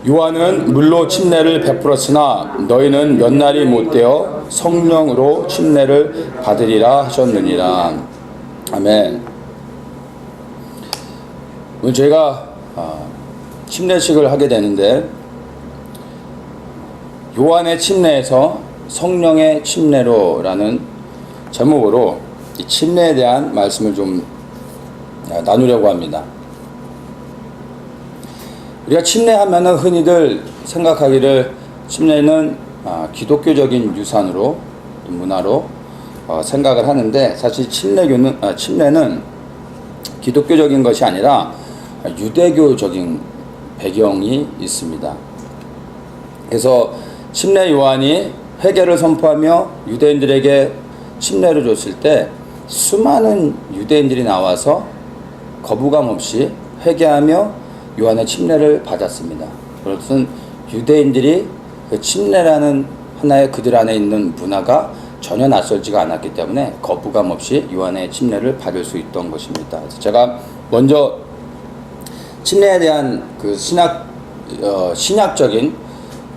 요한은 물로 침례를 베풀었으나 너희는 몇 날이 못되어 성령으로 침례를 받으리라 하셨느니라. 아멘. 오늘 저희가 침례식을 하게 되는데, 요한의 침례에서 성령의 침례로라는 제목으로 이 침례에 대한 말씀을 좀 나누려고 합니다. 우리가 침례하면은 흔히들 생각하기를 침례는 기독교적인 유산으로, 문화로 생각을 하는데, 사실 침례는 기독교적인 것이 아니라 유대교적인 배경이 있습니다. 그래서 침례 요한이 회개를 선포하며 유대인들에게 침례를 줬을 때 수많은 유대인들이 나와서 거부감 없이 회개하며 요한의 침례를 받았습니다. 그것은 유대인들이 그 침례라는 하나의 그들 안에 있는 문화가 전혀 낯설지가 않았기 때문에 거부감 없이 요한의 침례를 받을 수 있던 것입니다. 그래서 제가 먼저 침례에 대한 그 신약적인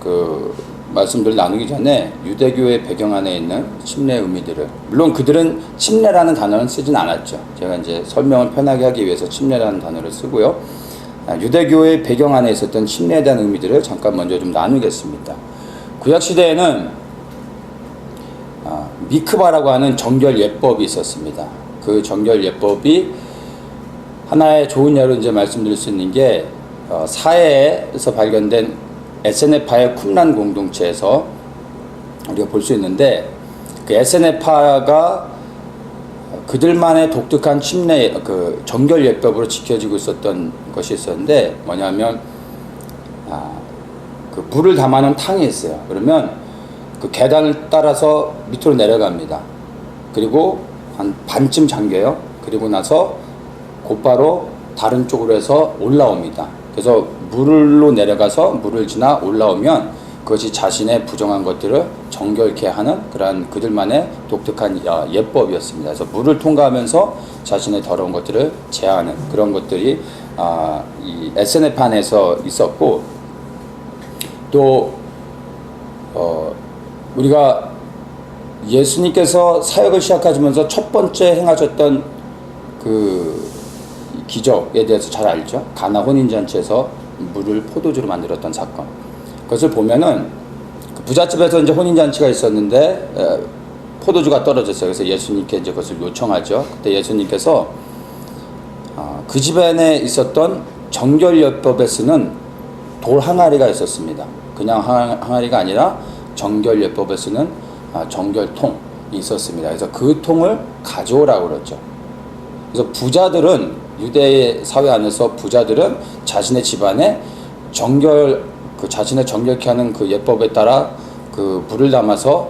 그 말씀들을 나누기 전에 유대교의 배경 안에 있는 침례의 의미들을, 물론 그들은 침례라는 단어는 쓰진 않았죠. 제가 이제 설명을 편하게 하기 위해서 침례라는 단어를 쓰고요. 유대교의 배경 안에 있었던 침례에 대한 의미들을 잠깐 먼저 좀 나누겠습니다. 구약시대에는 미크바라고 하는 정결 예법이 있었습니다. 그 정결 예법이 하나의 좋은 예로 이제 말씀드릴 수 있는 게 사해에서 발견된 에세네파의 쿰란 공동체에서 우리가 볼 수 있는데, 그 에세네파가 그들만의 독특한 침례, 그 정결 예법으로 지켜지고 있었던 것이 있었는데, 뭐냐면 그 물을 담아놓은 탕이 있어요. 그러면 그 계단을 따라서 밑으로 내려갑니다. 그리고 한 반쯤 잠겨요. 그리고 나서 곧바로 다른 쪽으로 해서 올라옵니다. 그래서 물로 내려가서 물을 지나 올라오면 그것이 자신의 부정한 것들을 정결케 하는 그러한 그들만의 독특한 예법이었습니다. 그래서 물을 통과하면서 자신의 더러운 것들을 제하는 그런 것들이 이 에세네파 안에서 있었고, 또 우리가 예수님께서 사역을 시작하시면서 첫 번째 행하셨던 그 기적에 대해서 잘 알죠. 가나 혼인잔치에서 물을 포도주로 만들었던 사건. 그것을 보면은 그 부잣집에서 이제 혼인잔치가 있었는데 포도주가 떨어졌어요. 그래서 예수님께 이제 그것을 요청하죠. 그때 예수님께서 그 집 안에 있었던 정결예법에 쓰는 돌 항아리가 있었습니다. 그냥 항아리가 아니라 정결예법에 쓰는 정결통이 있었습니다. 그래서 그 통을 가져오라고 그랬죠. 그래서 부자들은, 유대 사회 안에서 부자들은 자신의 집안에 자신의 정결케 하는 그 예법에 따라 그 물을 담아서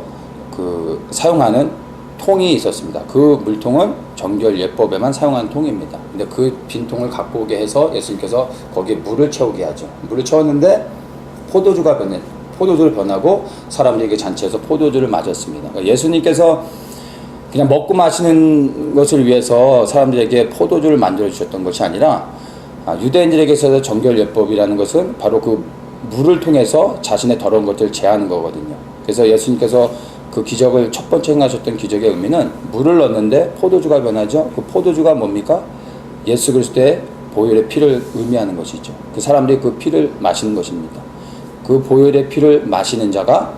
그 사용하는 통이 있었습니다. 그 물통은 정결 예법에만 사용하는 통입니다. 근데 그 빈통을 갖고 오게 해서 예수님께서 거기에 물을 채우게 하죠. 물을 채웠는데 포도주로 변하고 사람들에게 잔치에서 포도주를 맞았습니다. 그러니까 예수님께서 그냥 먹고 마시는 것을 위해서 사람들에게 포도주를 만들어 주셨던 것이 아니라, 유대인들에게 있어서 정결 예법이라는 것은 바로 그 물을 통해서 자신의 더러운 것들을 제하는 거거든요. 그래서 예수님께서 그 기적을 첫 번째 행하셨던 기적의 의미는 물을 넣는데 포도주가 변하죠. 그 포도주가 뭡니까? 예수 그리스도의 보혈의 피를 의미하는 것이죠. 그 사람들이 그 피를 마시는 것입니다. 그 보혈의 피를 마시는 자가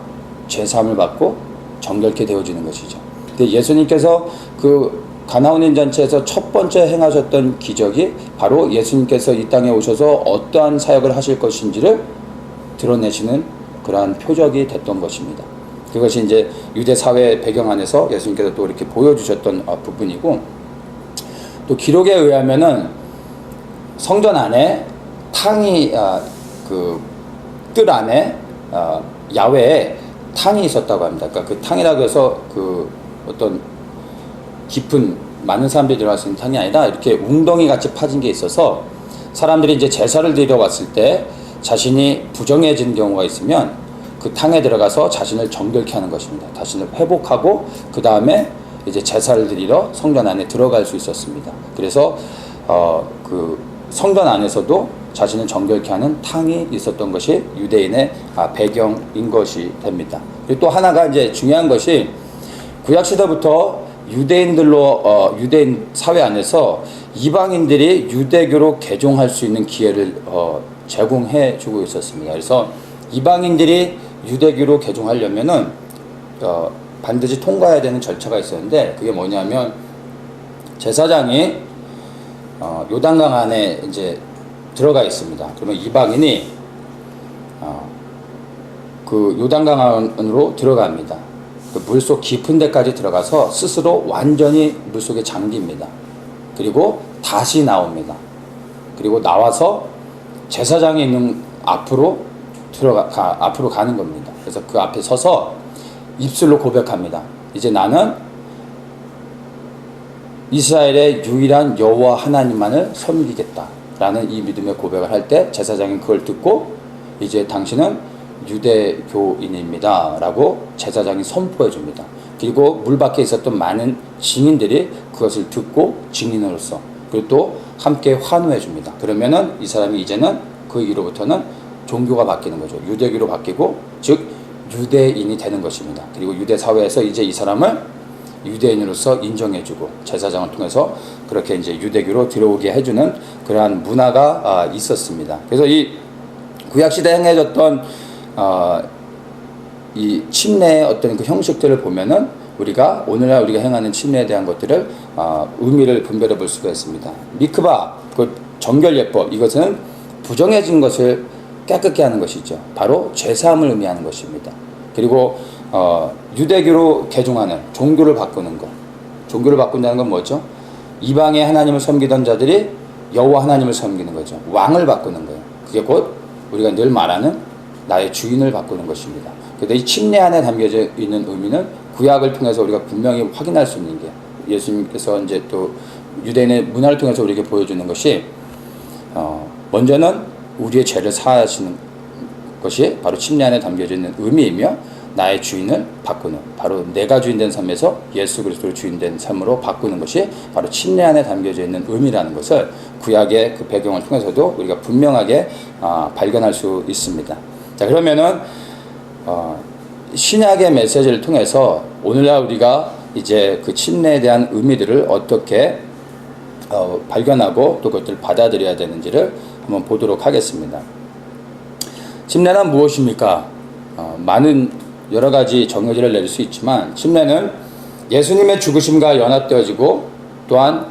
죄사함을 받고 정결케 되어지는 것이죠. 근데 예수님께서 그 가나 혼인잔치에서 첫 번째 행하셨던 기적이 바로 예수님께서 이 땅에 오셔서 어떠한 사역을 하실 것인지를 드러내시는 그러한 표적이 됐던 것입니다. 그것이 이제 유대 사회 배경 안에서 예수님께서 또 이렇게 보여주셨던 부분이고, 또 기록에 의하면은 성전 안에 탕이 그 뜰 안에 야외에 탕이 있었다고 합니다. 그러니까 그 탕이라고 해서 그 어떤 깊은 많은 사람들이 들어갈 수 있는 탕이 아니라 이렇게 웅덩이 같이 파진 게 있어서 사람들이 이제 제사를 드리러 왔을 때 자신이 부정해진 경우가 있으면 그 탕에 들어가서 자신을 정결케 하는 것입니다. 자신을 회복하고 그 다음에 이제 제사를 드리러 성전 안에 들어갈 수 있었습니다. 그래서 그 성전 안에서도 자신을 정결케 하는 탕이 있었던 것이 유대인의 배경인 것이 됩니다. 그리고 또 하나가 이제 중요한 것이 구약 시대부터 유대인들로 유대인 사회 안에서 이방인들이 유대교로 개종할 수 있는 기회를 제공해 주고 있었습니다. 그래서 이방인들이 유대교로 개종하려면은 반드시 통과해야 되는 절차가 있었는데, 그게 뭐냐면 제사장이 요단강 안에 이제 들어가 있습니다. 그러면 이방인이 그 요단강 안으로 들어갑니다. 그 물속 깊은 데까지 들어가서 스스로 완전히 물속에 잠깁니다. 그리고 다시 나옵니다. 그리고 나와서 제사장이 있는 앞으로 앞으로 가는 겁니다. 그래서 그 앞에 서서 입술로 고백합니다. 이제 나는 이스라엘의 유일한 여호와 하나님만을 섬기겠다라는 이 믿음의 고백을 할 때 제사장이 그걸 듣고 이제 당신은 유대교인입니다 라고 제사장이 선포해 줍니다. 그리고 물 밖에 있었던 많은 증인들이 그것을 듣고 증인으로서 그리고 또 함께 환호해 줍니다. 그러면은 이 사람이 이제는 그 이후로부터는 종교가 바뀌는 거죠. 유대교로 바뀌고 즉 유대인이 되는 것입니다. 그리고 유대 사회에서 이제 이 사람을 유대인으로서 인정해주고 제사장을 통해서 그렇게 이제 유대교로 들어오게 해주는 그러한 문화가 있었습니다. 그래서 이 구약시대에 행해졌던 이 침례의 어떤 그 형식들을 보면은 우리가 오늘날 우리가 행하는 침례에 대한 것들을 의미를 분별해 볼 수가 있습니다. 미크바, 그 정결예법, 이것은 부정해진 것을 깨끗게 하는 것이죠. 바로 죄사함을 의미하는 것입니다. 그리고 유대교로 개종하는 종교를 바꾸는 것. 종교를 바꾼다는 건 뭐죠? 이방의 하나님을 섬기던 자들이 여호와 하나님을 섬기는 거죠. 왕을 바꾸는 거예요. 그게 곧 우리가 늘 말하는 나의 주인을 바꾸는 것입니다. 그런데 이 침례 안에 담겨져 있는 의미는 구약을 통해서 우리가 분명히 확인할 수 있는 게, 예수님께서 이제 또 유대인의 문화를 통해서 우리에게 보여주는 것이 먼저는 우리의 죄를 사하시는 것이 바로 침례 안에 담겨져 있는 의미이며, 나의 주인을 바꾸는, 바로 내가 주인된 삶에서 예수 그리스도를 주인된 삶으로 바꾸는 것이 바로 침례 안에 담겨져 있는 의미라는 것을 구약의 그 배경을 통해서도 우리가 분명하게 발견할 수 있습니다. 자, 그러면은 신약의 메시지를 통해서 오늘날 우리가 이제 그 침례에 대한 의미들을 어떻게 발견하고 또 그것들을 받아들여야 되는지를 한번 보도록 하겠습니다. 침례는 무엇입니까? 많은 여러 가지 정의를 내릴 수 있지만, 침례는 예수님의 죽으심과 연합되어지고 또한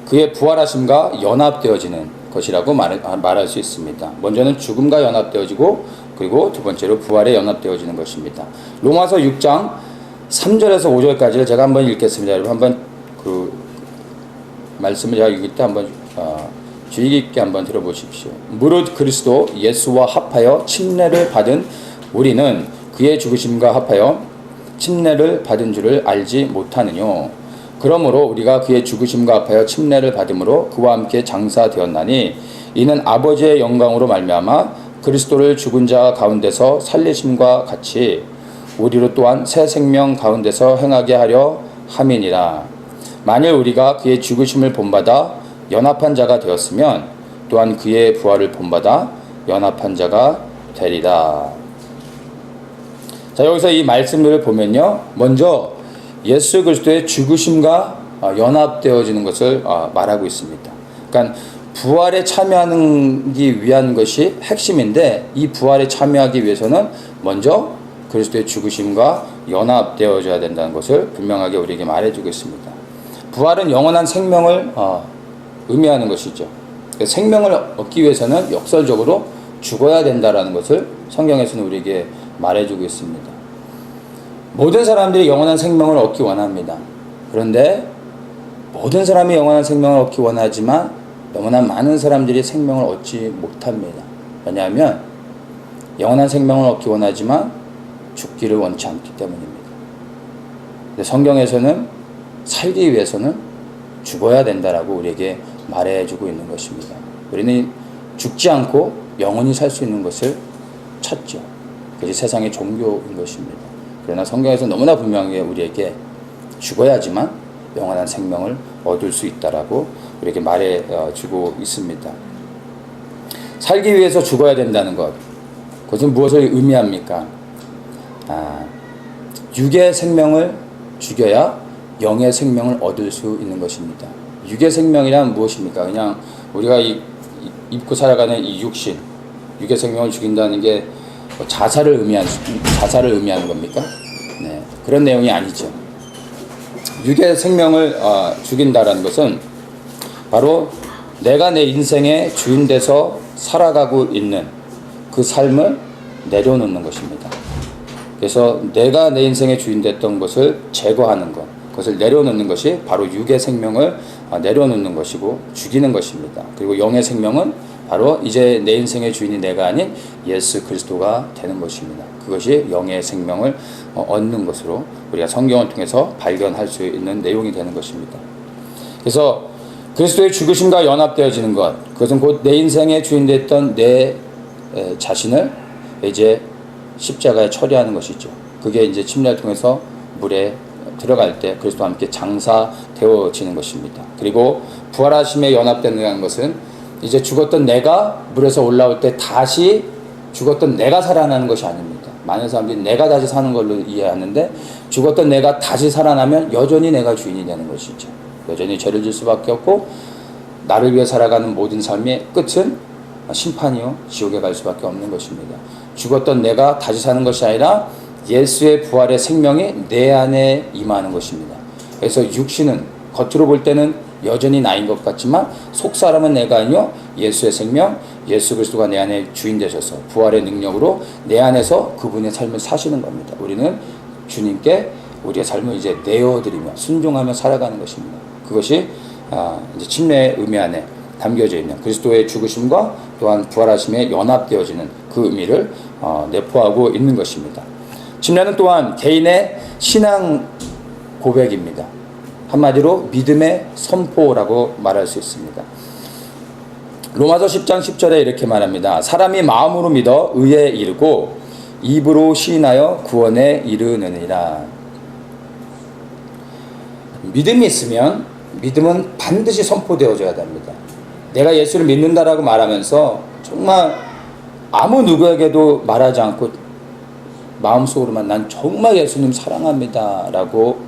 그의 부활하심과 연합되어지는 것이라고 말할 수 있습니다. 먼저는 죽음과 연합되어지고 그리고 두 번째로 부활에 연합되어지는 것입니다. 로마서 6장 3절에서 5절까지를 제가 한번 읽겠습니다. 여러분 한번 그 말씀을 제가 읽을 때 한번 주의 깊게 한번 들어보십시오. 무릇 그리스도 예수와 합하여 침례를 받은 우리는 그의 죽으심과 합하여 침례를 받은 줄을 알지 못하느뇨. 그러므로 우리가 그의 죽으심과 합하여 침례를 받음으로 그와 함께 장사되었나니, 이는 아버지의 영광으로 말미암아 그리스도를 죽은 자 가운데서 살리심과 같이 우리로 또한 새 생명 가운데서 행하게 하려 함이니라. 만일 우리가 그의 죽으심을 본받아 연합한 자가 되었으면 또한 그의 부활을 본받아 연합한 자가 되리라. 자, 여기서 이 말씀들을 보면요, 먼저 예수 그리스도의 죽으심과 연합되어지는 것을 말하고 있습니다. 그러니까 부활에 참여하기 위한 것이 핵심인데, 이 부활에 참여하기 위해서는 먼저 그리스도의 죽으심과 연합되어져야 된다는 것을 분명하게 우리에게 말해주고 있습니다. 부활은 영원한 생명을 의미하는 것이죠. 생명을 얻기 위해서는 역설적으로 죽어야 된다는 것을 성경에서는 우리에게 말해주고 있습니다. 모든 사람들이 영원한 생명을 얻기 원합니다. 그런데 모든 사람이 영원한 생명을 얻기 원하지만 너무나 많은 사람들이 생명을 얻지 못합니다. 왜냐하면 영원한 생명을 얻기 원하지만 죽기를 원치 않기 때문입니다. 근데 성경에서는 살기 위해서는 죽어야 된다라고 우리에게 말해주고 있는 것입니다. 우리는 죽지 않고 영원히 살 수 있는 것을 찾죠. 그것이 세상의 종교인 것입니다. 그러나 성경에서 너무나 분명하게 우리에게 죽어야지만 영원한 생명을 얻을 수 있다라고 우리에게 말해주고 있습니다. 살기 위해서 죽어야 된다는 것. 그것은 무엇을 의미합니까? 육의 생명을 죽여야 영의 생명을 얻을 수 있는 것입니다. 육의 생명이란 무엇입니까? 그냥 우리가 입고 살아가는 이 육신, 육의 생명을 죽인다는 게 자살을 의미하는 겁니까? 네, 그런 내용이 아니죠. 육의 생명을 죽인다라는 것은 바로 내가 내 인생의 주인 돼서 살아가고 있는 그 삶을 내려놓는 것입니다. 그래서 내가 내 인생의 주인 됐던 것을 제거하는 것, 그것을 내려놓는 것이 바로 육의 생명을 내려놓는 것이고 죽이는 것입니다. 그리고 영의 생명은 바로 이제 내 인생의 주인이 내가 아닌 예수 그리스도가 되는 것입니다. 그것이 영의 생명을 얻는 것으로 우리가 성경을 통해서 발견할 수 있는 내용이 되는 것입니다. 그래서 그리스도의 죽으심과 연합되어지는 것, 그것은 곧 내 인생의 주인 됐던 내 자신을 이제 십자가에 처리하는 것이죠. 그게 이제 침례를 통해서 물에 들어갈 때 그리스도와 함께 장사되어지는 것입니다. 그리고 부활하심에 연합되는 것은 이제 죽었던 내가 물에서 올라올 때 다시 죽었던 내가 살아나는 것이 아닙니다. 많은 사람들이 내가 다시 사는 걸로 이해하는데 죽었던 내가 다시 살아나면 여전히 내가 주인이 되는 것이죠. 여전히 죄를 질 수밖에 없고 나를 위해 살아가는 모든 삶의 끝은 심판이요 지옥에 갈 수밖에 없는 것입니다. 죽었던 내가 다시 사는 것이 아니라 예수의 부활의 생명이 내 안에 임하는 것입니다. 그래서 육신은 겉으로 볼 때는 여전히 나인 것 같지만 속사람은 내가 아니요 예수의 생명, 예수 그리스도가 내 안에 주인 되셔서 부활의 능력으로 내 안에서 그분의 삶을 사시는 겁니다. 우리는 주님께 우리의 삶을 이제 내어드리며 순종하며 살아가는 것입니다. 그것이 이제 침례의 의미 안에 담겨져 있는 그리스도의 죽으심과 또한 부활하심에 연합되어지는 그 의미를 내포하고 있는 것입니다. 침례는 또한 개인의 신앙 고백입니다. 한마디로 믿음의 선포라고 말할 수 있습니다. 로마서 10장 10절에 이렇게 말합니다. 사람이 마음으로 믿어 의에 이르고 입으로 시인하여 구원에 이르느니라. 믿음이 있으면 믿음은 반드시 선포되어져야 됩니다. 내가 예수를 믿는다라고 말하면서 정말 아무 누구에게도 말하지 않고 마음속으로만 난 정말 예수님 사랑합니다 라고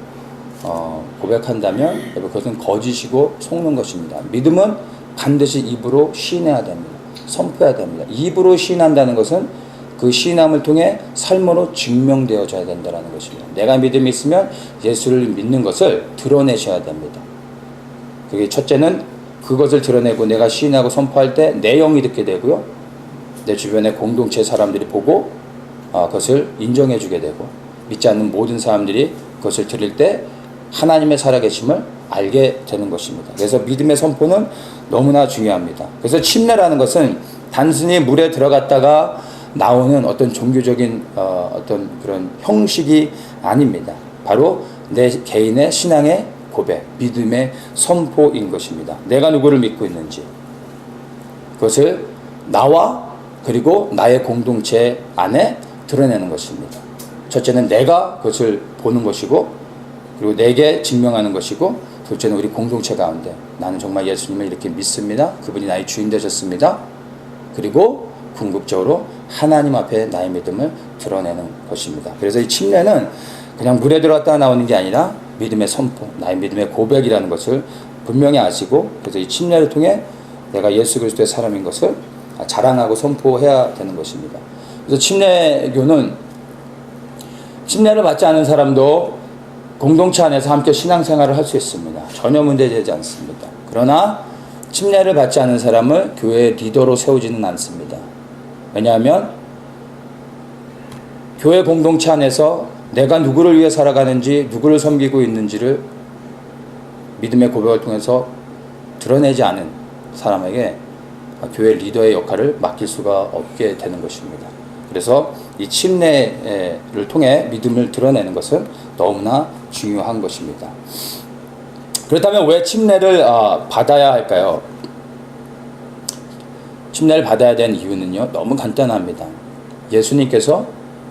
고백한다면 그것은 거짓이고 속는 것입니다. 믿음은 반드시 입으로 시인해야 됩니다. 선포해야 됩니다. 입으로 시인한다는 것은 그 시인함을 통해 삶으로 증명되어져야 된다는 것입니다. 내가 믿음이 있으면 예수를 믿는 것을 드러내셔야 됩니다. 그게 첫째는 그것을 드러내고 내가 시인하고 선포할 때 내 영이 듣게 되고요. 내 주변의 공동체 사람들이 보고 그것을 인정해 주게 되고 믿지 않는 모든 사람들이 그것을 들을 때 하나님의 살아계심을 알게 되는 것입니다. 그래서 믿음의 선포는 너무나 중요합니다. 그래서 침례라는 것은 단순히 물에 들어갔다가 나오는 어떤 종교적인 어떤 그런 형식이 아닙니다. 바로 내 개인의 신앙의 고백, 믿음의 선포인 것입니다. 내가 누구를 믿고 있는지 그것을 나와 그리고 나의 공동체 안에 드러내는 것입니다. 첫째는 내가 그것을 보는 것이고 그리고 내게 증명하는 것이고 둘째는 우리 공동체 가운데 나는 정말 예수님을 이렇게 믿습니다. 그분이 나의 주인 되셨습니다. 그리고 궁극적으로 하나님 앞에 나의 믿음을 드러내는 것입니다. 그래서 이 침례는 그냥 물에 들어갔다 나오는 게 아니라 믿음의 선포, 나의 믿음의 고백이라는 것을 분명히 아시고 그래서 이 침례를 통해 내가 예수 그리스도의 사람인 것을 자랑하고 선포해야 되는 것입니다. 그래서 침례교는 침례를 받지 않은 사람도 공동체 안에서 함께 신앙생활을 할 수 있습니다. 전혀 문제되지 않습니다. 그러나 침례를 받지 않은 사람을 교회의 리더로 세우지는 않습니다. 왜냐하면 교회 공동체 안에서 내가 누구를 위해 살아가는지 누구를 섬기고 있는지를 믿음의 고백을 통해서 드러내지 않은 사람에게 교회 리더의 역할을 맡길 수가 없게 되는 것입니다. 그래서 이 침례를 통해 믿음을 드러내는 것은 너무나 중요한 것입니다. 그렇다면 왜 침례를 받아야 할까요? 침례를 받아야 되는 이유는요, 너무 간단합니다. 예수님께서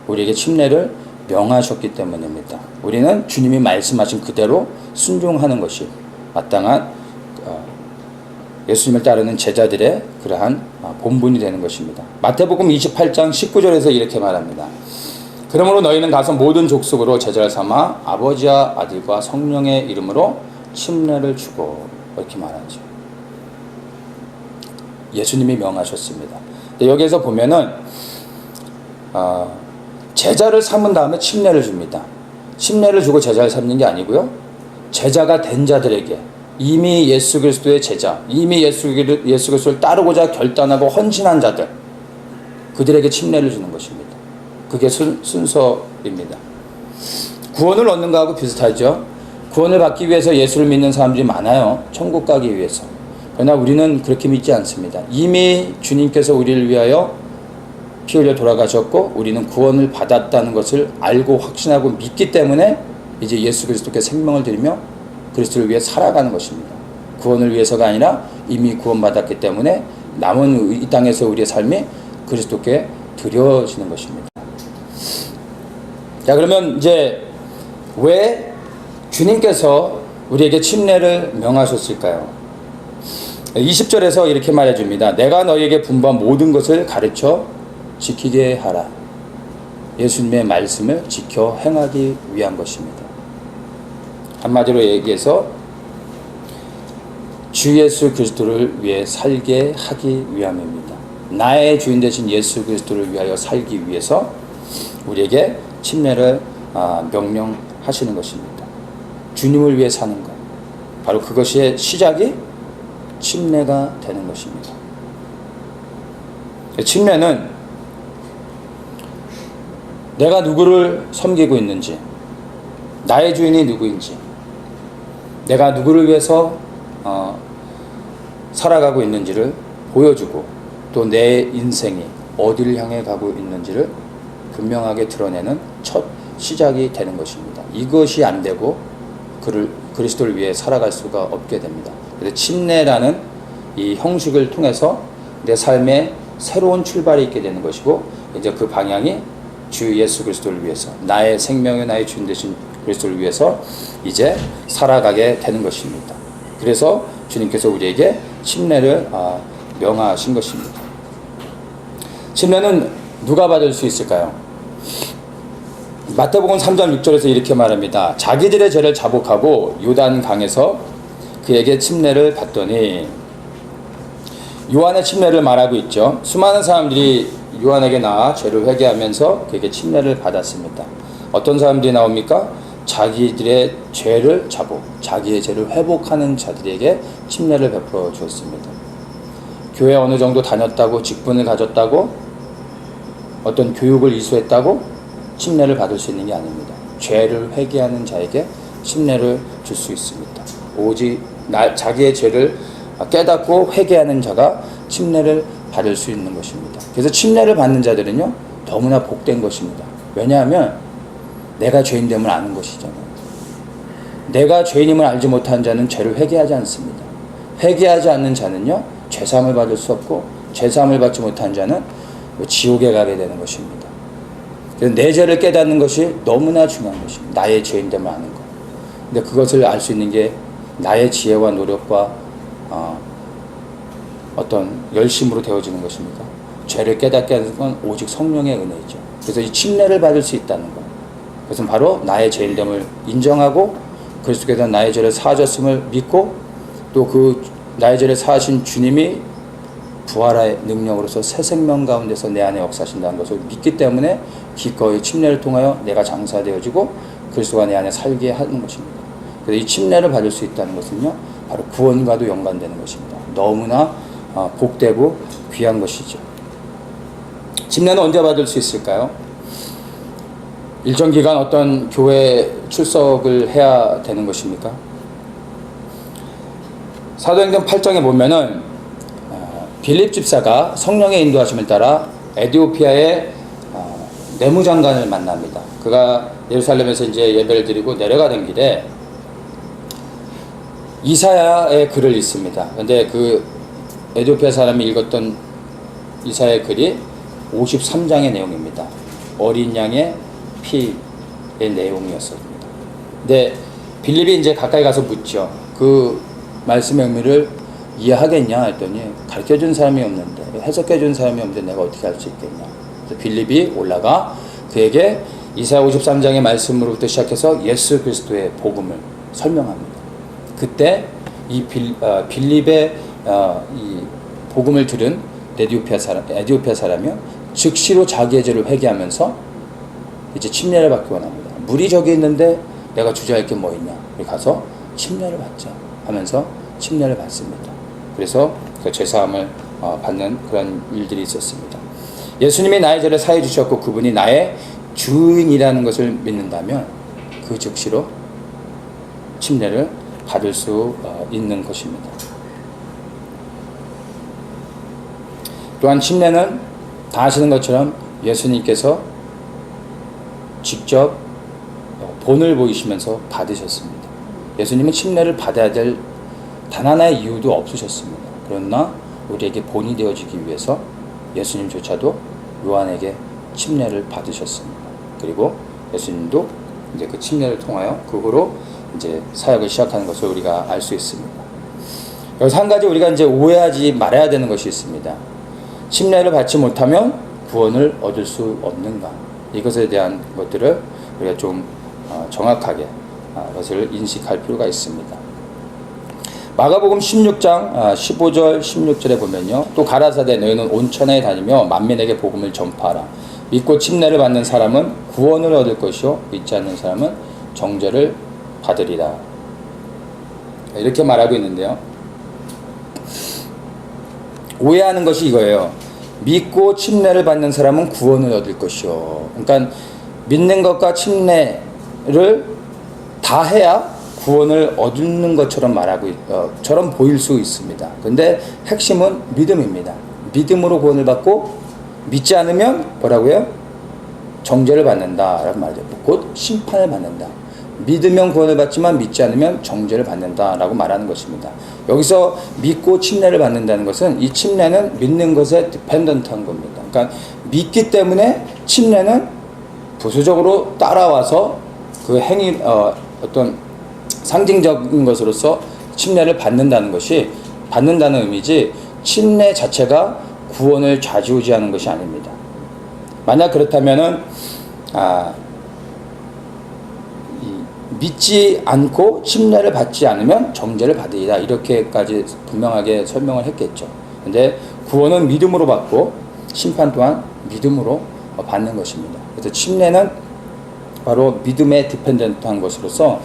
우리에게 침례를 명하셨기 때문입니다. 우리는 주님이 말씀하신 그대로 순종하는 것이 마땅한 예수님을 따르는 제자들의 그러한 본분이 되는 것입니다. 마태복음 28장 19절에서 이렇게 말합니다. 그러므로 너희는 가서 모든 족속으로 제자를 삼아 아버지와 아들과 성령의 이름으로 침례를 주고, 이렇게 말하죠. 예수님이 명하셨습니다. 여기에서 보면은 제자를 삼은 다음에 침례를 줍니다. 침례를 주고 제자를 삼는 게 아니고요, 제자가 된 자들에게, 이미 예수 그리스도의 제자, 이미 예수 그리스도를 따르고자 결단하고 헌신한 자들, 그들에게 침례를 주는 것입니다. 그게 순서입니다. 구원을 얻는 것하고 비슷하죠. 구원을 받기 위해서 예수를 믿는 사람들이 많아요. 천국 가기 위해서. 그러나 우리는 그렇게 믿지 않습니다. 이미 주님께서 우리를 위하여 피 흘려 돌아가셨고 우리는 구원을 받았다는 것을 알고 확신하고 믿기 때문에 이제 예수 그리스도께 생명을 드리며 그리스도를 위해 살아가는 것입니다. 구원을 위해서가 아니라 이미 구원받았기 때문에 남은 이 땅에서 우리의 삶이 그리스도께 드려지는 것입니다. 자, 그러면 이제 왜 주님께서 우리에게 침례를 명하셨을까요? 20절에서 이렇게 말해줍니다. 내가 너희에게 분부한 모든 것을 가르쳐 지키게 하라. 예수님의 말씀을 지켜 행하기 위한 것입니다. 한마디로 얘기해서 주 예수 그리스도를 위해 살게 하기 위함입니다. 나의 주인 되신 예수 그리스도를 위하여 살기 위해서 우리에게 침례를 명령하시는 것입니다. 주님을 위해 사는 것, 바로 그것의 시작이 침례가 되는 것입니다. 침례는 내가 누구를 섬기고 있는지, 나의 주인이 누구인지, 내가 누구를 위해서 살아가고 있는지를 보여주고 또 내 인생이 어디를 향해 가고 있는지를 분명하게 드러내는 첫 시작이 되는 것입니다. 이것이 안 되고 그리스도를 위해 살아갈 수가 없게 됩니다. 그래서 침례라는 이 형식을 통해서 내 삶에 새로운 출발이 있게 되는 것이고, 이제 그 방향이 주 예수 그리스도를 위해서, 나의 생명의 나의 주인 되신 그리스도를 위해서 이제 살아가게 되는 것입니다. 그래서 주님께서 우리에게 침례를 명하신 것입니다. 침례는 누가 받을 수 있을까요? 마태복음 3장 6절에서 이렇게 말합니다. 자기들의 죄를 자복하고 요단 강에서 그에게 침례를 받더니, 요한의 침례를 말하고 있죠. 수많은 사람들이 요한에게 나와 죄를 회개하면서 그에게 침례를 받았습니다. 어떤 사람들이 나옵니까? 자기들의 죄를 자기의 죄를 회복하는 자들에게 침례를 베풀어 주었습니다. 교회 어느 정도 다녔다고, 직분을 가졌다고, 어떤 교육을 이수했다고 침례를 받을 수 있는 게 아닙니다. 죄를 회개하는 자에게 침례를 줄 수 있습니다. 오직 자기의 죄를 깨닫고 회개하는 자가 침례를 받을 수 있는 것입니다. 그래서 침례를 받는 자들은요, 너무나 복된 것입니다. 왜냐하면 내가 죄인됨을 아는 것이잖아요. 내가 죄인임을 알지 못한 자는 죄를 회개하지 않습니다. 회개하지 않는 자는요, 죄사함을 받을 수 없고, 죄사함을 받지 못한 자는 지옥에 가게 되는 것입니다. 그래서 내 죄를 깨닫는 것이 너무나 중요한 것입니다. 나의 죄인됨을 아는 것. 근데 그것을 알 수 있는 게 나의 지혜와 노력과 어떤 열심으로 되어지는 것입니까? 죄를 깨닫게 하는 건 오직 성령의 은혜이죠. 그래서 이 침례를 받을 수 있다는 것, 그것은 바로 나의 죄인됨을 인정하고 그리스도께서 나의 죄를 사하셨음을 믿고, 또 그 나의 죄를 사하신 주님이 부활의 능력으로서 새 생명 가운데서 내 안에 역사하신다는 것을 믿기 때문에 기꺼이 침례를 통하여 내가 장사되어지고 그리스도가 내 안에 살게 하는 것입니다. 그래서 이 침례를 받을 수 있다는 것은요, 바로 구원과도 연관되는 것입니다. 너무나 복되고 귀한 것이죠. 침례는 언제 받을 수 있을까요? 일정 기간 어떤 교회 출석을 해야 되는 것입니까? 사도행전 8장에 보면은 빌립 집사가 성령의 인도하심을 따라 에디오피아의 내무장관을 만납니다. 그가 예루살렘에서 이제 예배를 드리고 내려가던 길에 이사야의 글을 읽습니다. 그런데 그 에디오피아 사람이 읽었던 이사야의 글이 53장의 내용입니다. 어린 양의 피의 내용이었습니다. 근데 빌립이 이제 가까이 가서 묻죠. 그 말씀의 의미를 이해하겠냐 했더니 가르쳐준 사람이 없는데, 해석해준 사람이 없는데 내가 어떻게 할 수 있겠냐. 그래서 빌립이 올라가 그에게 이사야 53장의 말씀으로부터 시작해서 예수 그리스도의 복음을 설명합니다. 그때 이 빌립의 이 복음을 들은 에디오피아 사람이요, 즉시로 자기의 죄를 회개하면서 이제 침례를 받기 원합니다. 물이 저기 있는데 내가 주저할 게 뭐 있냐. 가서 침례를 받자 하면서 침례를 받습니다. 그래서 그 죄사함을 받는 그런 일들이 있었습니다. 예수님이 나의 죄를 사해 주셨고 그분이 나의 주인이라는 것을 믿는다면 그 즉시로 침례를 받을 수 있는 것입니다. 또한 침례는 다 아시는 것처럼 예수님께서 직접 본을 보이시면서 받으셨습니다. 예수님은 침례를 받아야 될 단 하나의 이유도 없으셨습니다. 그러나 우리에게 본이 되어지기 위해서 예수님조차도 요한에게 침례를 받으셨습니다. 그리고 예수님도 이제 그 침례를 통하여 그 후로 이제 사역을 시작하는 것을 우리가 알 수 있습니다. 여기서 한 가지 우리가 이제 오해하지 말아야 되는 것이 있습니다. 침례를 받지 못하면 구원을 얻을 수 없는가? 이것에 대한 것들을 우리가 좀 정확하게 그것을 인식할 필요가 있습니다. 마가복음 16장 15절 16절에 보면요, 또 가라사대 너희는 온 천하에 다니며 만민에게 복음을 전파하라. 믿고 침례를 받는 사람은 구원을 얻을 것이요 믿지 않는 사람은 정죄를 받으리라. 이렇게 말하고 있는데요, 오해하는 것이 이거예요. 믿고 침례를 받는 사람은 구원을 얻을 것이요. 그러니까 믿는 것과 침례를 다 해야 구원을 얻는 것처럼 처럼 보일 수 있습니다. 근데 핵심은 믿음입니다. 믿음으로 구원을 받고 믿지 않으면 뭐라고요? 정죄를 받는다라고 말이죠. 곧 심판을 받는다. 믿으면 구원을 받지만 믿지 않으면 정죄를 받는다라고 말하는 것입니다. 여기서 믿고 침례를 받는다는 것은 이 침례는 믿는 것에 디펜던트한 겁니다. 그러니까 믿기 때문에 침례는 부수적으로 따라와서 그 행위 어떤 상징적인 것으로서 침례를 받는다는 의미지, 침례 자체가 구원을 좌지우지하는 것이 아닙니다. 만약 그렇다면은 믿지 않고 침례를 받지 않으면 정죄를 받으리라, 이렇게까지 분명하게 설명을 했겠죠. 근데 구원은 믿음으로 받고 심판 또한 믿음으로 받는 것입니다. 그래서 침례는 바로 믿음에 디펜던트한 것으로서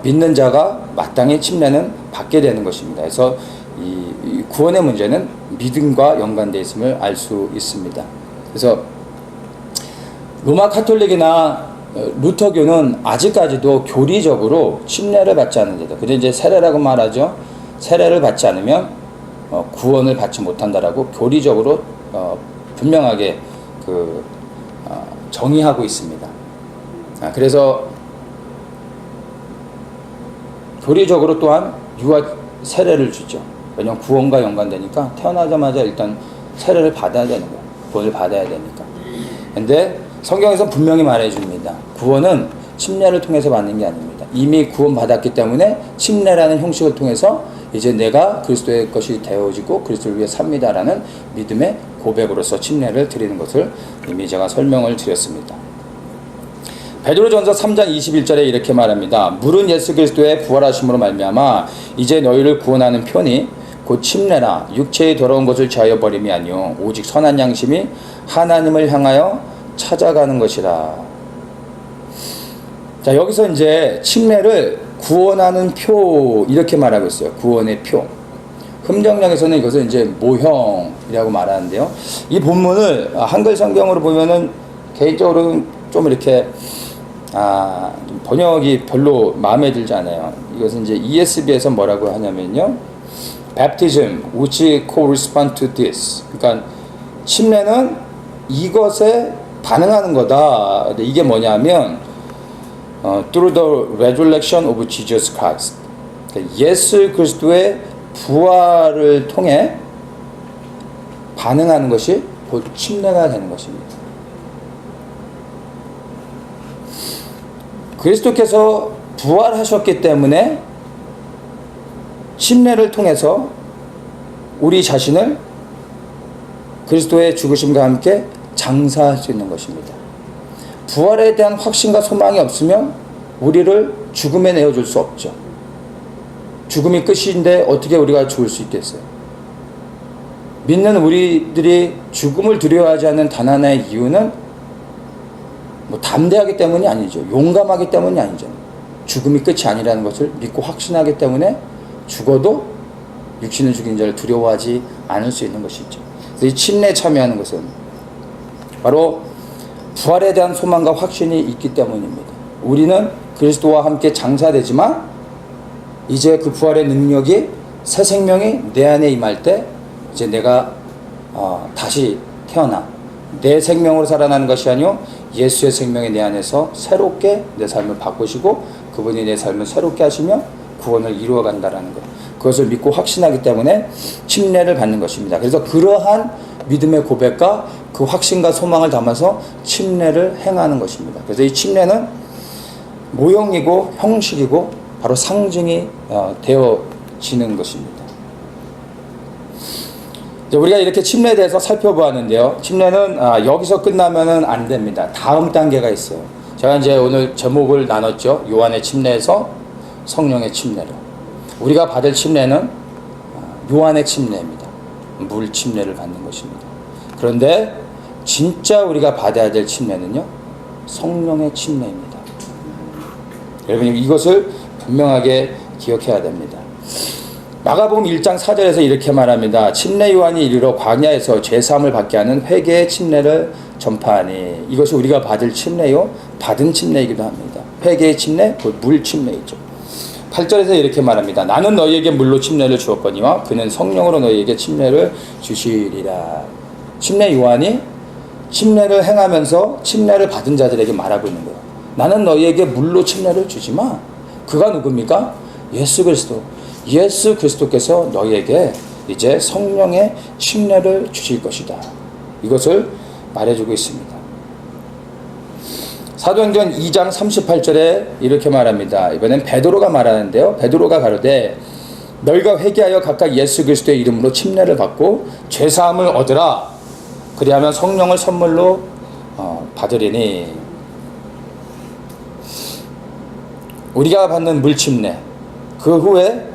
믿는 자가 마땅히 침례는 받게 되는 것입니다. 그래서 이 구원의 문제는 믿음과 연관되어 있음을 알 수 있습니다. 그래서 로마 카톨릭이나 루터교는 아직까지도 교리적으로 침례를 받지 않는 자들, 그래서 이제 세례라고 말하죠. 세례를 받지 않으면 구원을 받지 못한다라고 교리적으로 분명하게 정의하고 있습니다. 그래서 교리적으로 또한 유아 세례를 주죠. 왜냐하면 구원과 연관되니까 태어나자마자 일단 세례를 받아야 되는 거예요. 구원을 받아야 되니까. 근데 성경에서 분명히 말해줍니다. 구원은 침례를 통해서 받는 게 아닙니다. 이미 구원받았기 때문에 침례라는 형식을 통해서 이제 내가 그리스도의 것이 되어지고 그리스도를 위해 삽니다라는 믿음의 고백으로서 침례를 드리는 것을 이미 제가 설명을 드렸습니다. 베드로전서 3장 21절에 이렇게 말합니다. 물은 예수 그리스도의 부활하심으로 말미암아 이제 너희를 구원하는 편이 곧 침례라 육체의 더러운 것을 제하여 버림이 아니요 오직 선한 양심이 하나님을 향하여 찾아가는 것이라. 자, 여기서 이제 침례를 구원하는 표, 이렇게 말하고 있어요. 구원의 표. 흠정령에서는 이것을 이제 모형이라고 말하는데요. 이 본문을 한글 성경으로 보면은 개인적으로는 좀 이렇게 번역이 별로 마음에 들지 않아요. 이것은 이제 ESV에서 뭐라고 하냐면요, Baptism which correspond to this. 그러니까 침례는 이것에 반응하는 거다. 이게 뭐냐면 through the resurrection of Jesus Christ. 그러니까 예수 그리스도의 부활을 통해 반응하는 것이 곧 침례가 되는 것입니다. 그리스도께서 부활하셨기 때문에 침례를 통해서 우리 자신을 그리스도의 죽으심과 함께 장사할 수 있는 것입니다. 부활에 대한 확신과 소망이 없으면 우리를 죽음에 내어줄 수 없죠. 죽음이 끝인데 어떻게 우리가 죽을 수 있겠어요? 믿는 우리들이 죽음을 두려워하지 않는 단 하나의 이유는 담대하기 때문이 아니죠. 용감하기 때문이 아니죠. 죽음이 끝이 아니라는 것을 믿고 확신하기 때문에 죽어도 육신을 죽인 자를 두려워하지 않을 수 있는 것이죠. 그래서 이 침례에 참여하는 것은 바로 부활에 대한 소망과 확신이 있기 때문입니다. 우리는 그리스도와 함께 장사되지만 이제 그 부활의 능력이 새 생명이 내 안에 임할 때 이제 내가 다시 태어나 내 생명으로 살아나는 것이 아니요 예수의 생명이 내 안에서 새롭게 내 삶을 바꾸시고 그분이 내 삶을 새롭게 하시며 구원을 이루어 간다라는 것, 그것을 믿고 확신하기 때문에 침례를 받는 것입니다. 그래서 그러한 믿음의 고백과 그 확신과 소망을 담아서 침례를 행하는 것입니다. 그래서 이 침례는 모형이고 형식이고 바로 상징이 되어지는 것입니다. 우리가 이렇게 침례에 대해서 살펴보았는데요. 침례는 여기서 끝나면은 안 됩니다. 다음 단계가 있어요. 제가 이제 오늘 제목을 나눴죠. 요한의 침례에서 성령의 침례로. 우리가 받을 침례는 요한의 침례입니다. 물 침례를 받는 것입니다. 그런데 진짜 우리가 받아야 될 침례는요, 성령의 침례입니다. 여러분 이것을 분명하게 기억해야 됩니다. 마가복음 1장 4절에서 이렇게 말합니다. 침례 요한이 이르러 광야에서 죄사함을 받게 하는 회개의 침례를 전파하니, 이것이 우리가 받을 침례요 받은 침례이기도 합니다. 회개의 침례, 곧 물 침례이죠. 8절에서 이렇게 말합니다. 나는 너희에게 물로 침례를 주었거니와 그는 성령으로 너희에게 침례를 주시리라. 침례 요한이 침례를 행하면서 침례를 받은 자들에게 말하고 있는 거예요. 나는 너희에게 물로 침례를 주지만 그가 누굽니까? 예수 그리스도. 예수 그리스도께서 너희에게 이제 성령의 침례를 주실 것이다. 이것을 말해주고 있습니다. 사도행전 2장 38절에 이렇게 말합니다. 이번엔 베드로가 말하는데요. 베드로가 가로되 너희가 회개하여 각각 예수 그리스도의 이름으로 침례를 받고 죄사함을 얻으라. 그리하면 성령을 선물로 받으리니. 우리가 받는 물 침례, 그 후에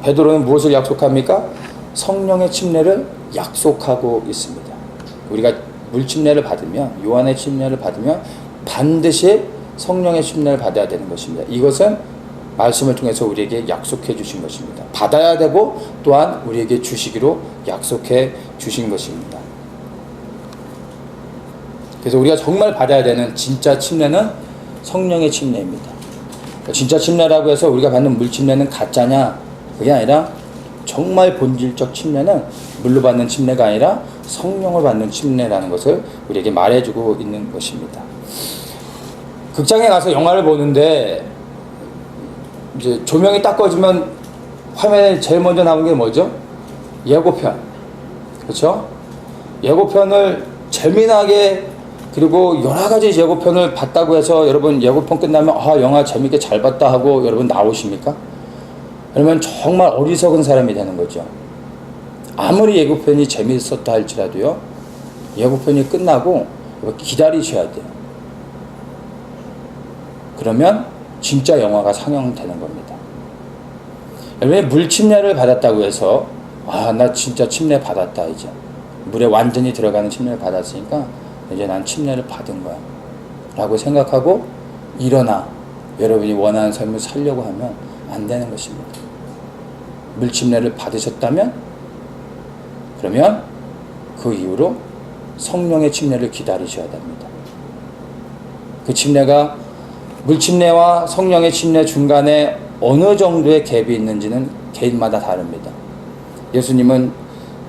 베드로는 무엇을 약속합니까? 성령의 침례를 약속하고 있습니다. 우리가 물 침례를 받으면, 요한의 침례를 받으면 반드시 성령의 침례를 받아야 되는 것입니다. 이것은 말씀을 통해서 우리에게 약속해 주신 것입니다. 받아야 되고 또한 우리에게 주시기로 약속해 주신 것입니다. 그래서 우리가 정말 받아야 되는 진짜 침례는 성령의 침례입니다. 진짜 침례라고 해서 우리가 받는 물 침례는 가짜냐? 그게 아니라 정말 본질적 침례는 물로 받는 침례가 아니라 성령을 받는 침례라는 것을 우리에게 말해주고 있는 것입니다. 극장에 가서 영화를 보는데 이제 조명이 딱 꺼지면 화면에 제일 먼저 나오는 게 뭐죠? 예고편. 그렇죠? 예고편을 재미나게, 그리고 여러 가지 예고편을 봤다고 해서 여러분 예고편 끝나면 영화 재밌게 잘 봤다 하고 여러분 나오십니까? 그러면 정말 어리석은 사람이 되는 거죠. 아무리 예고편이 재밌었다 할지라도요, 예고편이 끝나고 기다리셔야 돼요. 그러면 진짜 영화가 상영되는 겁니다. 여러분이 물 침례를 받았다고 해서 나 진짜 침례 받았다, 이제 물에 완전히 들어가는 침례를 받았으니까 이제 난 침례를 받은 거야 라고 생각하고 일어나 여러분이 원하는 삶을 살려고 하면 안 되는 것입니다. 물 침례를 받으셨다면 그러면 그 이후로 성령의 침례를 기다리셔야 됩니다. 그 침례가 물 침례와 성령의 침례 중간에 어느 정도의 갭이 있는지는 개인마다 다릅니다. 예수님은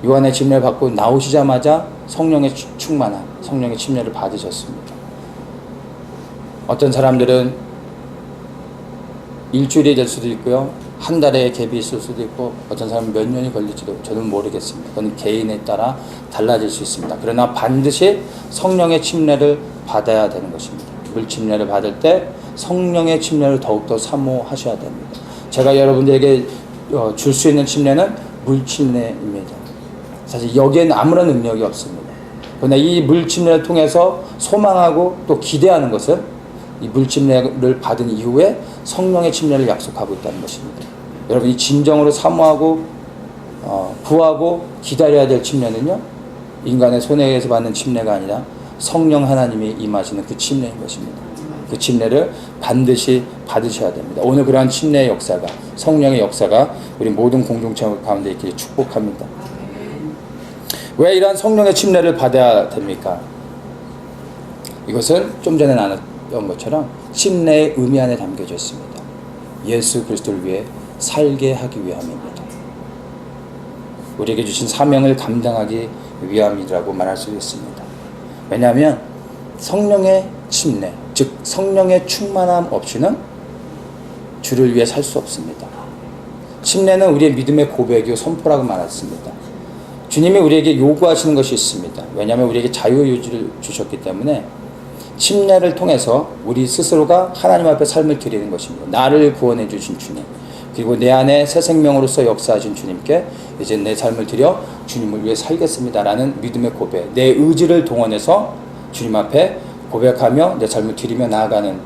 요한의 침례를 받고 나오시자마자 성령의 충만한 성령의 침례를 받으셨습니다. 어떤 사람들은 일주일이 될 수도 있고요, 한 달의 갭이 있을 수도 있고, 어떤 사람은 몇 년이 걸릴지도 저는 모르겠습니다. 그건 개인에 따라 달라질 수 있습니다. 그러나 반드시 성령의 침례를 받아야 되는 것입니다. 물 침례를 받을 때 성령의 침례를 더욱더 사모하셔야 됩니다. 제가 여러분들에게 줄 수 있는 침례는 물침례입니다. 사실 여기에는 아무런 능력이 없습니다. 그러나 이 물침례를 통해서 소망하고 또 기대하는 것은 이 물침례를 받은 이후에 성령의 침례를 약속하고 있다는 것입니다. 여러분이 진정으로 사모하고 구하고 기다려야 될 침례는요, 인간의 손에 의해서 받는 침례가 아니라 성령 하나님이 임하시는 그 침례인 것입니다. 그 침례를 반드시 받으셔야 됩니다. 오늘 그러한 침례의 역사가, 성령의 역사가 우리 모든 공동체 가운데 있기를 축복합니다. 왜 이러한 성령의 침례를 받아야 됩니까? 이것은 좀 전에 나눴던 것처럼 침례의 의미 안에 담겨져 있습니다. 예수 그리스도를 위해 살게 하기 위함입니다. 우리에게 주신 사명을 감당하기 위함이라고 말할 수 있습니다. 왜냐하면 성령의 침례, 즉 성령의 충만함 없이는 주를 위해 살 수 없습니다. 침례는 우리의 믿음의 고백이요 선포라고 말했습니다. 주님이 우리에게 요구하시는 것이 있습니다. 왜냐하면 우리에게 자유의지를 주셨기 때문에 침례를 통해서 우리 스스로가 하나님 앞에 삶을 드리는 것입니다. 나를 구원해 주신 주님, 그리고 내 안에 새 생명으로서 역사하신 주님께 이제 내 삶을 드려 주님을 위해 살겠습니다라는 믿음의 고백, 내 의지를 동원해서 주님 앞에 고백하며 내 삶을 드리며 나아가는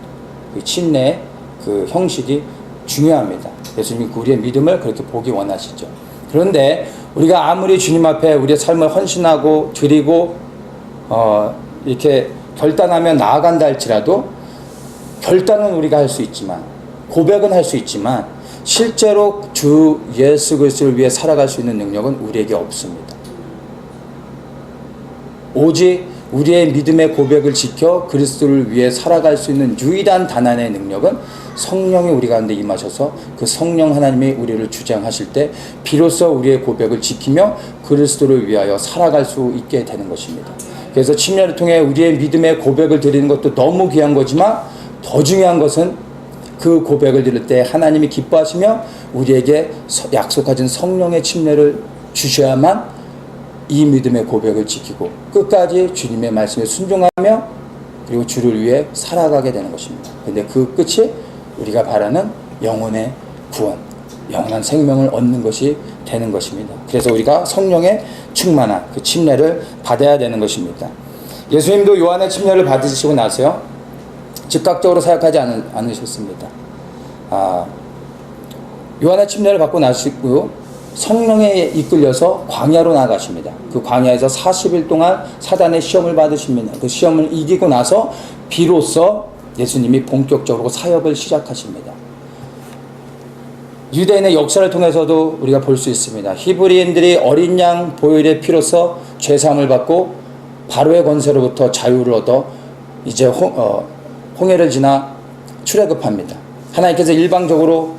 그 침례의 그 형식이 중요합니다. 예수님이 우리의 믿음을 그렇게 보기 원하시죠. 그런데 우리가 아무리 주님 앞에 우리의 삶을 헌신하고 드리고 이렇게 결단하며 나아간다 할지라도, 결단은 우리가 할 수 있지만, 고백은 할 수 있지만 실제로 주 예수 그리스도를 위해 살아갈 수 있는 능력은 우리에게 없습니다. 오직 우리의 믿음의 고백을 지켜 그리스도를 위해 살아갈 수 있는 유일한 단한의 능력은 성령이 우리 가운데 임하셔서 그 성령 하나님이 우리를 주장하실 때 비로소 우리의 고백을 지키며 그리스도를 위하여 살아갈 수 있게 되는 것입니다. 그래서 침례를 통해 우리의 믿음의 고백을 드리는 것도 너무 귀한 거지만, 더 중요한 것은 그 고백을 드릴 때 하나님이 기뻐하시며 우리에게 약속하신 성령의 침례를 주셔야만 이 믿음의 고백을 지키고 끝까지 주님의 말씀에 순종하며 그리고 주를 위해 살아가게 되는 것입니다. 그런데 그 끝이 우리가 바라는 영혼의 구원, 영원한 생명을 얻는 것이 되는 것입니다. 그래서 우리가 성령의 충만한 그 침례를 받아야 되는 것입니다. 예수님도 요한의 침례를 받으시고 나서요, 즉각적으로 사역하지 않으셨습니다. 요한의 침례를 받고 나시고 성령에 이끌려서 광야로 나가십니다. 그 광야에서 40일 동안 사단의 시험을 받으십니다. 그 시험을 이기고 나서 비로소 예수님이 본격적으로 사역을 시작하십니다. 유대인의 역사를 통해서도 우리가 볼 수 있습니다. 히브리인들이 어린 양 보혈의 피로서 죄사함을 받고 바로의 권세로부터 자유를 얻어 이제 홍해를 지나 출애굽합니다. 하나님께서 일방적으로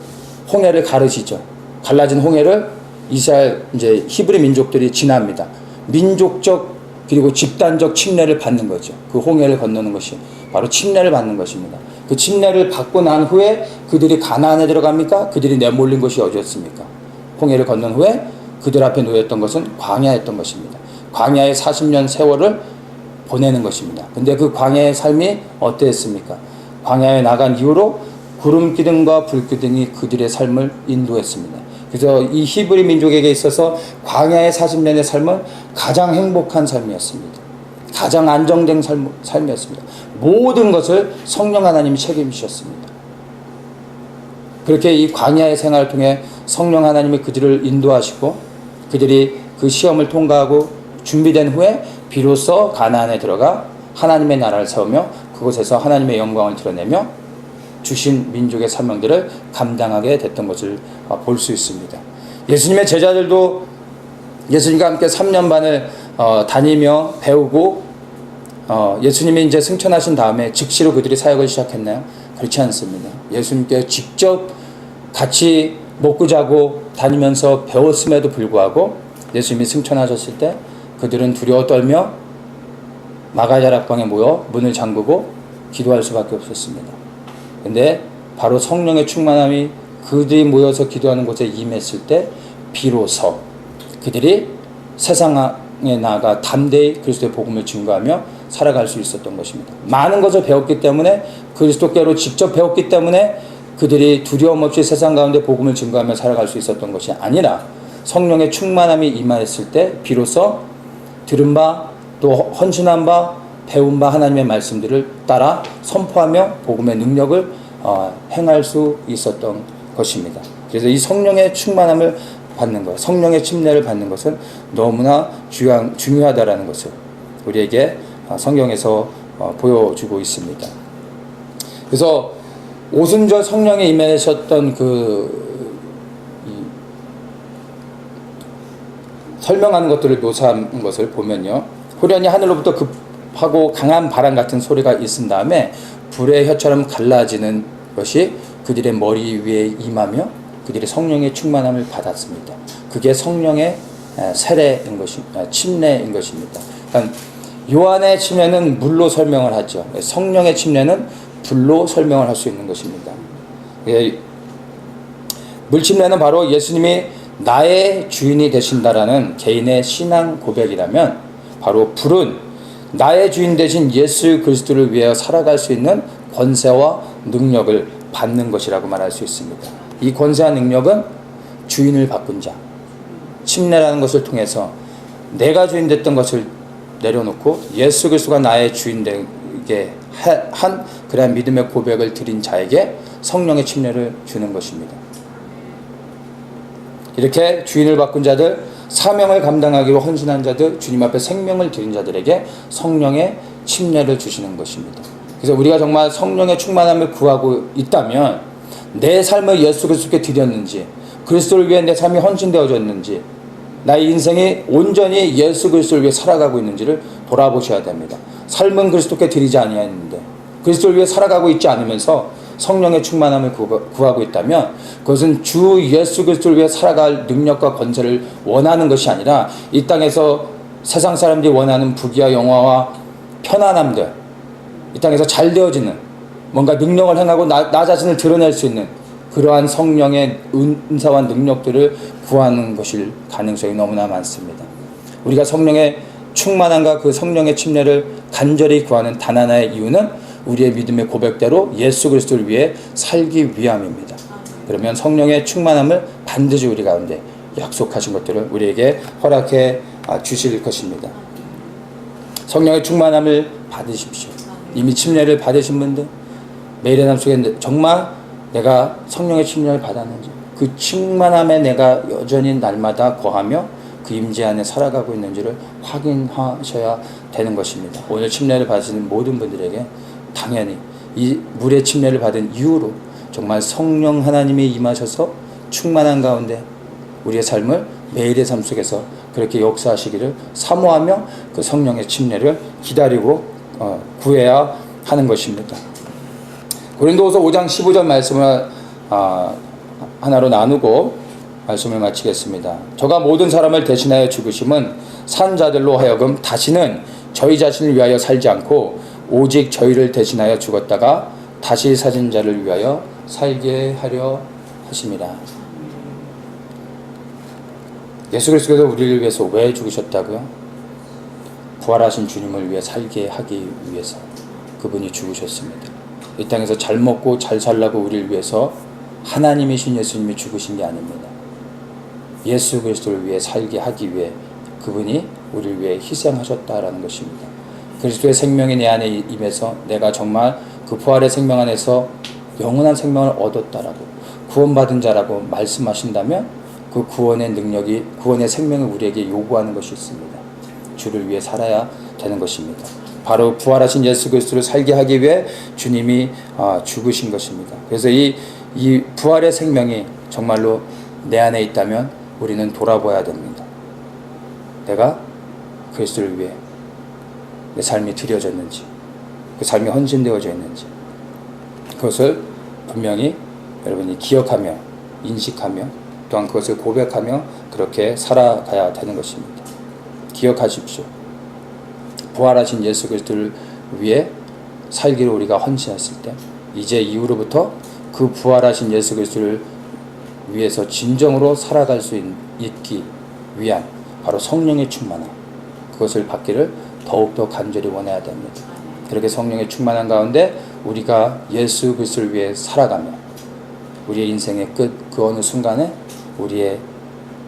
홍해를 가르시죠. 갈라진 홍해를 이스라엘 이제 히브리 민족들이 지납니다. 민족적 그리고 집단적 침례를 받는 거죠. 그 홍해를 건너는 것이 바로 침례를 받는 것입니다. 그 침례를 받고 난 후에 그들이 가나안에 들어갑니까? 그들이 내몰린 것이 어디였습니까? 홍해를 건넌 후에 그들 앞에 놓였던 것은 광야였던 것입니다. 광야의 40년 세월을 보내는 것입니다. 근데 그 광야의 삶이 어땠습니까? 광야에 나간 이후로 구름 기둥과 불 기둥이 그들의 삶을 인도했습니다. 그래서 이 히브리 민족에게 있어서 광야의 40년의 삶은 가장 행복한 삶이었습니다. 가장 안정된 삶이었습니다. 모든 것을 성령 하나님이 책임지셨습니다. 그렇게 이 광야의 생활을 통해 성령 하나님이 그들을 인도하시고 그들이 그 시험을 통과하고 준비된 후에 비로소 가나안에 들어가 하나님의 나라를 세우며 그곳에서 하나님의 영광을 드러내며 주신 민족의 사명들을 감당하게 됐던 것을 볼 수 있습니다. 예수님의 제자들도 예수님과 함께 3년 반을 다니며 배우고 예수님이 이제 승천하신 다음에 즉시로 그들이 사역을 시작했나요? 그렇지 않습니다. 예수님께 직접 같이 먹고 자고 다니면서 배웠음에도 불구하고 예수님이 승천하셨을 때 그들은 두려워 떨며 마가다락방에 모여 문을 잠그고 기도할 수밖에 없었습니다. 근데 바로 성령의 충만함이 그들이 모여서 기도하는 곳에 임했을 때 비로소 그들이 세상에 나아가 담대히 그리스도의 복음을 증거하며 살아갈 수 있었던 것입니다. 많은 것을 배웠기 때문에 그리스도께로 직접 배웠기 때문에 그들이 두려움 없이 세상 가운데 복음을 증거하며 살아갈 수 있었던 것이 아니라 성령의 충만함이 임하였을 때 비로소 들은 바 또 헌신한 바 배운 바 하나님의 말씀들을 따라 선포하며 복음의 능력을 행할 수 있었던 것입니다. 그래서 이 성령의 충만함을 받는 것, 성령의 침례를 받는 것은 너무나 중요하다라는 것을 우리에게 성경에서 보여주고 있습니다. 그래서 오순절 성령에 임하셨던 설명하는 것들을 묘사한 것을 보면요, 호련히 하늘로부터 급하고 강한 바람 같은 소리가 있은 다음에 불의 혀처럼 갈라지는 것이 그들의 머리 위에 임하며 그들이 성령의 충만함을 받았습니다. 그게 성령의 세례인 침례인 것입니다. 그러니까 요한의 침례는 물로 설명을 하죠. 성령의 침례는 불로 설명을 할 수 있는 것입니다. 물 침례는 바로 예수님이 나의 주인이 되신다라는 개인의 신앙 고백이라면, 바로 불은 나의 주인 되신 예수 그리스도를 위하여 살아갈 수 있는 권세와 능력을 받는 것이라고 말할 수 있습니다. 이 권세와 능력은 주인을 바꾼 자, 침례라는 것을 통해서 내가 주인 됐던 것을 내려놓고 예수 그리스도가 나의 주인 되게 한 그러한 믿음의 고백을 드린 자에게 성령의 침례를 주는 것입니다. 이렇게 주인을 바꾼 자들, 사명을 감당하기로 헌신한 자들, 주님 앞에 생명을 드린 자들에게 성령의 침례를 주시는 것입니다. 그래서 우리가 정말 성령의 충만함을 구하고 있다면 내 삶을 예수 그리스도께 드렸는지, 그리스도를 위해 내 삶이 헌신되어졌는지, 나의 인생이 온전히 예수 그리스도를 위해 살아가고 있는지를 돌아보셔야 됩니다. 삶은 그리스도께 드리지 아니하였는데 그리스도를 위해 살아가고 있지 않으면서 성령의 충만함을 구하고 있다면 그것은 주 예수 그리스도를 위해 살아갈 능력과 권세를 원하는 것이 아니라 이 땅에서 세상 사람들이 원하는 부귀와 영화와 편안함들, 이 땅에서 잘 되어지는 뭔가 능력을 행하고 나 자신을 드러낼 수 있는 그러한 성령의 은사와 능력들을 구하는 것일 가능성이 너무나 많습니다. 우리가 성령의 충만함과 그 성령의 침례를 간절히 구하는 단 하나의 이유는 우리의 믿음의 고백대로 예수 그리스도를 위해 살기 위함입니다. 그러면 성령의 충만함을 반드시 우리 가운데 약속하신 것들을 우리에게 허락해 주실 것입니다. 성령의 충만함을 받으십시오. 이미 침례를 받으신 분들, 매일의 삶 속에 정말 내가 성령의 침례를 받았는지, 그 충만함에 내가 여전히 날마다 거하며 그 임재 안에 살아가고 있는지를 확인하셔야 되는 것입니다. 오늘 침례를 받으시는 모든 분들에게 당연히 이 물의 침례를 받은 이후로 정말 성령 하나님이 임하셔서 충만한 가운데 우리의 삶을 매일의 삶 속에서 그렇게 역사하시기를 사모하며 그 성령의 침례를 기다리고 구해야 하는 것입니다. 고린도후서 5장 15절 말씀을 하나로 나누고 말씀을 마치겠습니다. 저가 모든 사람을 대신하여 죽으심은 산 자들로 하여금 다시는 저희 자신을 위하여 살지 않고 오직 저희를 대신하여 죽었다가 다시 사신 자를 위하여 살게 하려 하심이라. 예수 그리스도께서 우리를 위해서 왜 죽으셨다고요? 부활하신 주님을 위해 살게 하기 위해서 그분이 죽으셨습니다. 이 땅에서 잘 먹고 잘 살라고 우리를 위해서 하나님이신 예수님이 죽으신 게 아닙니다. 예수 그리스도를 위해 살게 하기 위해 그분이 우리를 위해 희생하셨다라는 것입니다. 그리스도의 생명이 내 안에 임해서 내가 정말 그 부활의 생명 안에서 영원한 생명을 얻었다라고 구원받은 자라고 말씀하신다면 그 구원의 능력이, 구원의 생명을 우리에게 요구하는 것이 있습니다. 주를 위해 살아야 되는 것입니다. 바로 부활하신 예수 그리스도를 살게 하기 위해 주님이 죽으신 것입니다. 그래서 이 부활의 생명이 정말로 내 안에 있다면 우리는 돌아봐야 됩니다. 내가 그리스도를 위해 내 삶이 드려졌는지, 그 삶이 헌신되어져 있는지, 그것을 분명히 여러분이 기억하며 인식하며 또한 그것을 고백하며 그렇게 살아가야 되는 것입니다. 기억하십시오. 부활하신 예수 그리스도를 위해 살기를 우리가 헌신했을 때 이제 이후로부터 그 부활하신 예수 그리스도를 위해서 진정으로 살아갈 수 있기 위한 바로 성령의 충만함, 그것을 받기를 더욱더 간절히 원해야 됩니다. 그렇게 성령의 충만한 가운데 우리가 예수 그리스도를 위해 살아가며 우리의 인생의 끝, 그 어느 순간에 우리의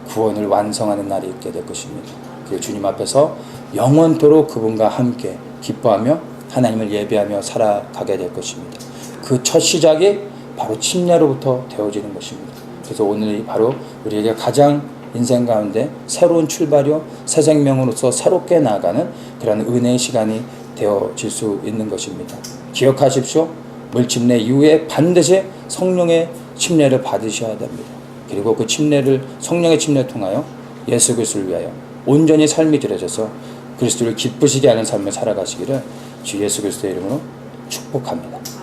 구원을 완성하는 날이 있게 될 것입니다. 그 주님 앞에서 영원토록 그분과 함께 기뻐하며 하나님을 예배하며 살아가게 될 것입니다. 그 첫 시작이 바로 침례로부터 되어지는 것입니다. 그래서 오늘이 바로 우리에게 가장 인생 가운데 새로운 출발이요 새 생명으로서 새롭게 나아가는 그런 은혜의 시간이 되어질 수 있는 것입니다. 기억하십시오. 물침례 이후에 반드시 성령의 침례를 받으셔야 됩니다. 그리고 그 침례를 성령의 침례를 통하여 예수 그리스도를 위하여 온전히 삶이 들어져서 그리스도를 기쁘시게 하는 삶을 살아가시기를 주 예수 그리스도의 이름으로 축복합니다.